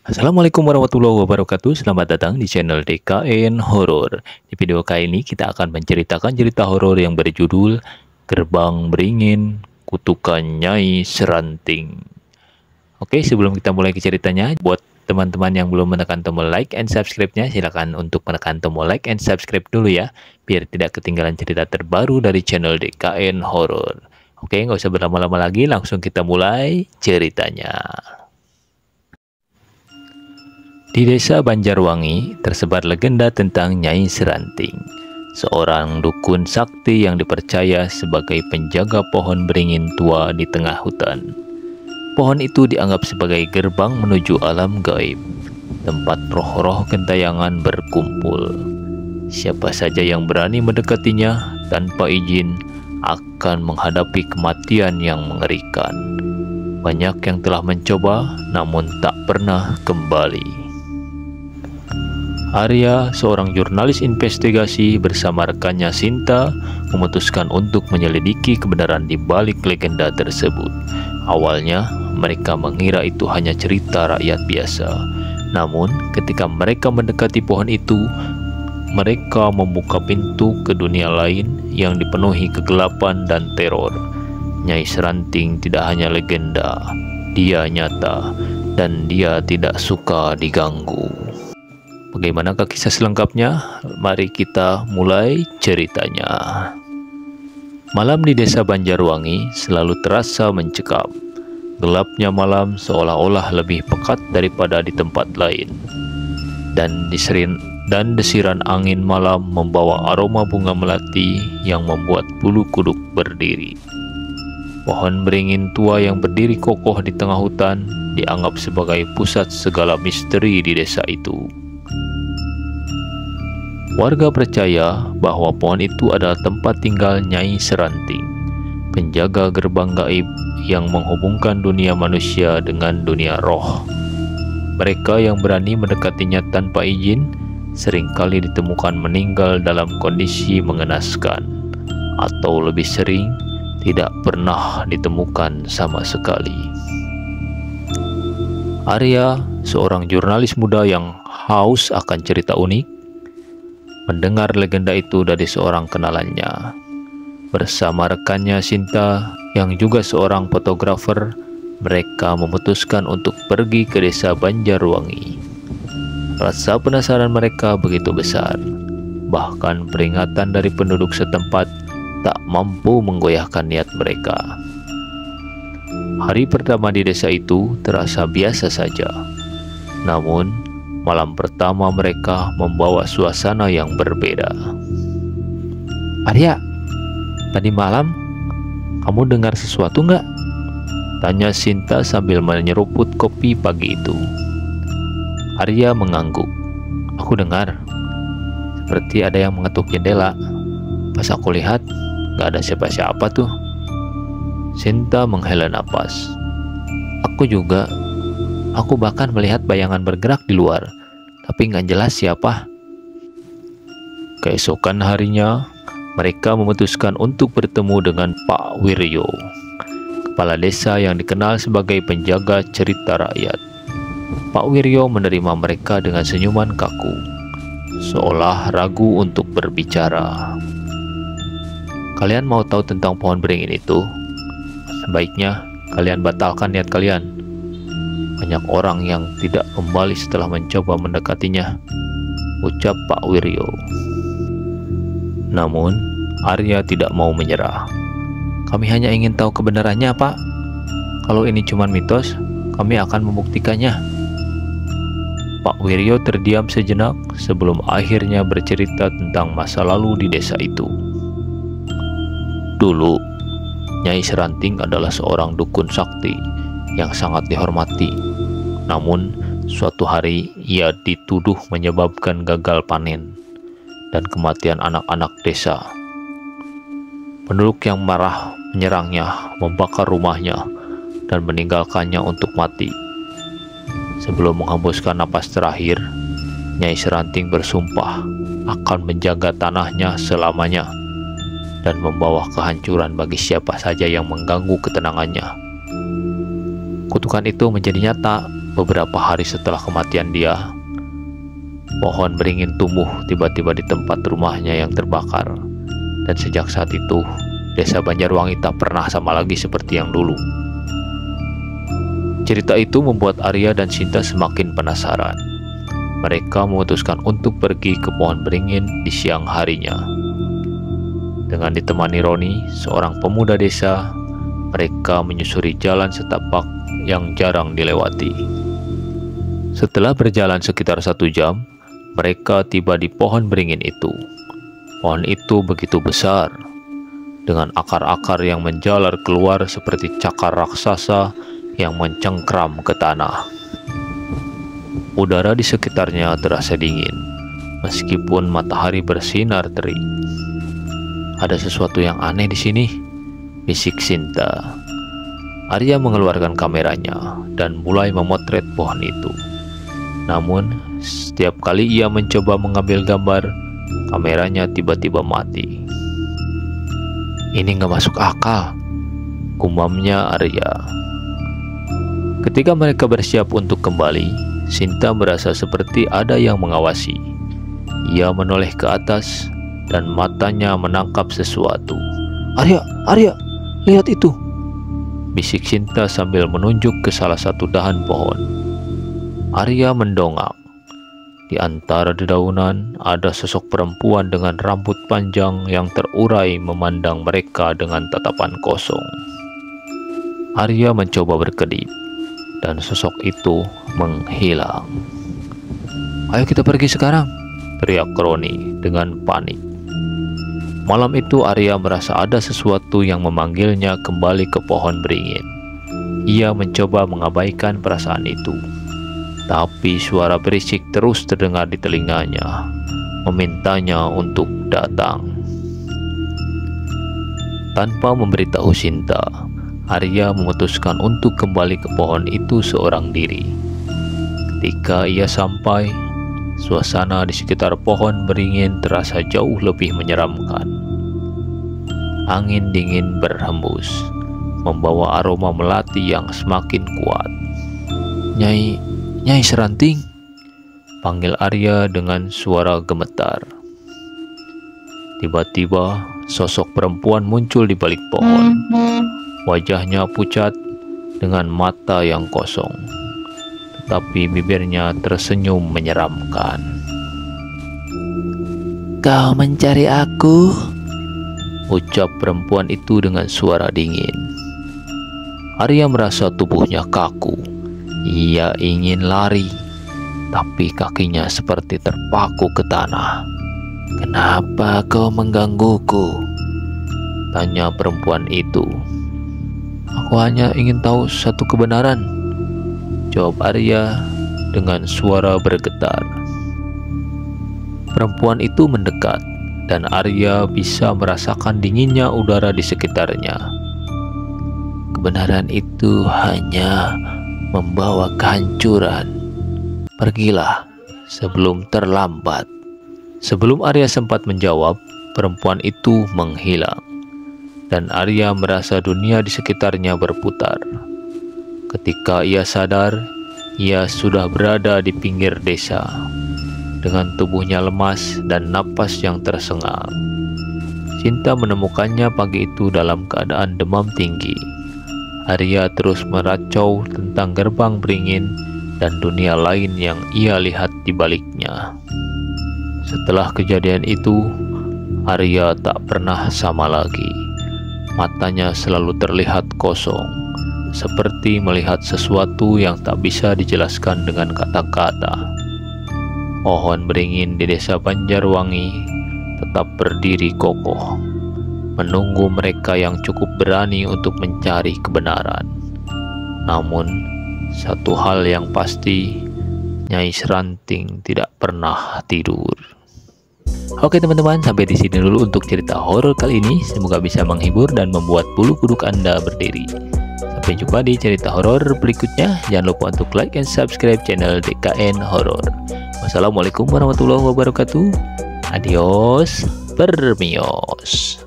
Assalamualaikum warahmatullahi wabarakatuh. Selamat datang di channel DKN Horor. Di video kali ini kita akan menceritakan cerita horor yang berjudul Gerbang Beringin Kutukan Nyai Seranting. Oke, sebelum kita mulai ke ceritanya, buat teman-teman yang belum menekan tombol like and subscribe-nya, silakan untuk menekan tombol like and subscribe dulu ya, biar tidak ketinggalan cerita terbaru dari channel DKN Horor. Oke, nggak usah berlama-lama lagi, langsung kita mulai ceritanya. Di desa Banjarwangi tersebar legenda tentang Nyai Seranting, seorang dukun sakti yang dipercaya sebagai penjaga pohon beringin tua di tengah hutan. Pohon itu dianggap sebagai gerbang menuju alam gaib, tempat roh-roh gentayangan berkumpul. Siapa saja yang berani mendekatinya tanpa izin akan menghadapi kematian yang mengerikan. Banyak yang telah mencoba namun tak pernah kembali. Arya, seorang jurnalis investigasi bersama rekannya Sinta, memutuskan untuk menyelidiki kebenaran di balik legenda tersebut. Awalnya, mereka mengira itu hanya cerita rakyat biasa. Namun, ketika mereka mendekati pohon itu, mereka membuka pintu ke dunia lain yang dipenuhi kegelapan dan teror. Nyai Seranting tidak hanya legenda, dia nyata, dan dia tidak suka diganggu. Bagaimana kisah selengkapnya? Mari kita mulai ceritanya. Malam di desa Banjarwangi selalu terasa mencekam. Gelapnya malam seolah-olah lebih pekat daripada di tempat lain. Dan desiran angin malam membawa aroma bunga melati yang membuat bulu kuduk berdiri. Pohon beringin tua yang berdiri kokoh di tengah hutan dianggap sebagai pusat segala misteri di desa itu. Warga percaya bahwa pohon itu adalah tempat tinggal Nyai Seranting, penjaga gerbang gaib yang menghubungkan dunia manusia dengan dunia roh. Mereka yang berani mendekatinya tanpa izin seringkali ditemukan meninggal dalam kondisi mengenaskan, atau lebih sering tidak pernah ditemukan sama sekali. Arya, seorang jurnalis muda yang haus akan cerita unik, mendengar legenda itu dari seorang kenalannya. Bersama rekannya Sinta yang juga seorang fotografer, mereka memutuskan untuk pergi ke desa Banjarwangi. Rasa penasaran mereka begitu besar, bahkan peringatan dari penduduk setempat tak mampu menggoyahkan niat mereka. Hari pertama di desa itu terasa biasa saja, namun malam pertama mereka membawa suasana yang berbeda. Arya, tadi malam kamu dengar sesuatu nggak? Tanya Sinta sambil menyeruput kopi pagi itu. Arya mengangguk. Aku dengar, seperti ada yang mengetuk jendela. Pas aku lihat, nggak ada siapa-siapa tuh. Sinta menghela napas. Aku juga. Aku bahkan melihat bayangan bergerak di luar, tapi nggak jelas siapa. Keesokan harinya, mereka memutuskan untuk bertemu dengan Pak Wiryo, kepala desa yang dikenal sebagai penjaga cerita rakyat. Pak Wiryo menerima mereka dengan senyuman kaku, seolah ragu untuk berbicara. Kalian mau tahu tentang pohon beringin itu? Sebaiknya kalian batalkan niat kalian. Banyak orang yang tidak kembali setelah mencoba mendekatinya, ucap Pak Wiryo. Namun, Arya tidak mau menyerah. Kami hanya ingin tahu kebenarannya, Pak. Kalau ini cuma mitos, kami akan membuktikannya. Pak Wiryo terdiam sejenak sebelum akhirnya bercerita tentang masa lalu di desa itu. Dulu, Nyai Seranting adalah seorang dukun sakti yang sangat dihormati. Namun, suatu hari ia dituduh menyebabkan gagal panen dan kematian anak-anak desa. Penduduk yang marah menyerangnya, membakar rumahnya, dan meninggalkannya untuk mati. Sebelum menghembuskan napas terakhir, Nyai Seranting bersumpah akan menjaga tanahnya selamanya dan membawa kehancuran bagi siapa saja yang mengganggu ketenangannya. Kutukan itu menjadi nyata Beberapa hari setelah kematian dia, pohon beringin tumbuh tiba-tiba di tempat rumahnya yang terbakar. Dan sejak saat itu, desa Banjarwangi tak pernah sama lagi seperti yang dulu. Cerita itu membuat Arya dan Sinta semakin penasaran. Mereka memutuskan untuk pergi ke pohon beringin di siang harinya. Dengan ditemani Roni, seorang pemuda desa, mereka menyusuri jalan setapak yang jarang dilewati. Setelah berjalan sekitar 1 jam, mereka tiba di pohon beringin itu. Pohon itu begitu besar, dengan akar-akar yang menjalar keluar seperti cakar raksasa yang mencengkram ke tanah. Udara di sekitarnya terasa dingin, meskipun matahari bersinar terik. "Ada sesuatu yang aneh di sini," bisik Sinta. Arya mengeluarkan kameranya dan mulai memotret pohon itu. Namun, setiap kali ia mencoba mengambil gambar, kameranya tiba-tiba mati. "Ini nggak masuk akal," gumamnya Arya. Ketika mereka bersiap untuk kembali, Sinta merasa seperti ada yang mengawasi. Ia menoleh ke atas dan matanya menangkap sesuatu. Arya, lihat itu!" bisik Sinta sambil menunjuk ke salah satu dahan pohon. Arya mendongak. Di antara dedaunan ada sosok perempuan dengan rambut panjang yang terurai memandang mereka dengan tatapan kosong. Arya mencoba berkedip, dan sosok itu menghilang. "Ayo kita pergi sekarang," teriak Roni dengan panik. Malam itu Arya merasa ada sesuatu yang memanggilnya kembali ke pohon beringin. Ia mencoba mengabaikan perasaan itu, tapi suara berisik terus terdengar di telinganya, memintanya untuk datang. Tanpa memberitahu Sinta, Arya memutuskan untuk kembali ke pohon itu seorang diri. Ketika ia sampai, suasana di sekitar pohon beringin terasa jauh lebih menyeramkan. Angin dingin berhembus, membawa aroma melati yang semakin kuat. Nyai Seranting," panggil Arya dengan suara gemetar. Tiba-tiba, sosok perempuan muncul di balik pohon. Wajahnya pucat dengan mata yang kosong, tetapi bibirnya tersenyum menyeramkan. "Kau mencari aku?" ucap perempuan itu dengan suara dingin. Arya merasa tubuhnya kaku. Ia ingin lari, tapi kakinya seperti terpaku ke tanah. "Kenapa kau menggangguku?" tanya perempuan itu. "Aku hanya ingin tahu satu kebenaran," jawab Arya dengan suara bergetar. Perempuan itu mendekat, dan Arya bisa merasakan dinginnya udara di sekitarnya. "Kebenaran itu hanya membawa kehancuran. Pergilah sebelum terlambat." Sebelum Arya sempat menjawab, perempuan itu menghilang, dan Arya merasa dunia di sekitarnya berputar. Ketika ia sadar, ia sudah berada di pinggir desa, dengan tubuhnya lemas dan napas yang tersengal. Sinta menemukannya pagi itu dalam keadaan demam tinggi. Arya terus meracau tentang gerbang beringin dan dunia lain yang ia lihat di baliknya. Setelah kejadian itu, Arya tak pernah sama lagi. Matanya selalu terlihat kosong, seperti melihat sesuatu yang tak bisa dijelaskan dengan kata-kata. Pohon beringin di desa Banjarwangi tetap berdiri kokoh, menunggu mereka yang cukup berani untuk mencari kebenaran. Namun, satu hal yang pasti, Nyai Seranting tidak pernah tidur. Oke teman-teman, sampai di sini dulu untuk cerita horor kali ini. Semoga bisa menghibur dan membuat bulu kuduk Anda berdiri. Sampai jumpa di cerita horor berikutnya. Jangan lupa untuk like dan subscribe channel DKN Horor. Wassalamualaikum warahmatullahi wabarakatuh. Adios, permios.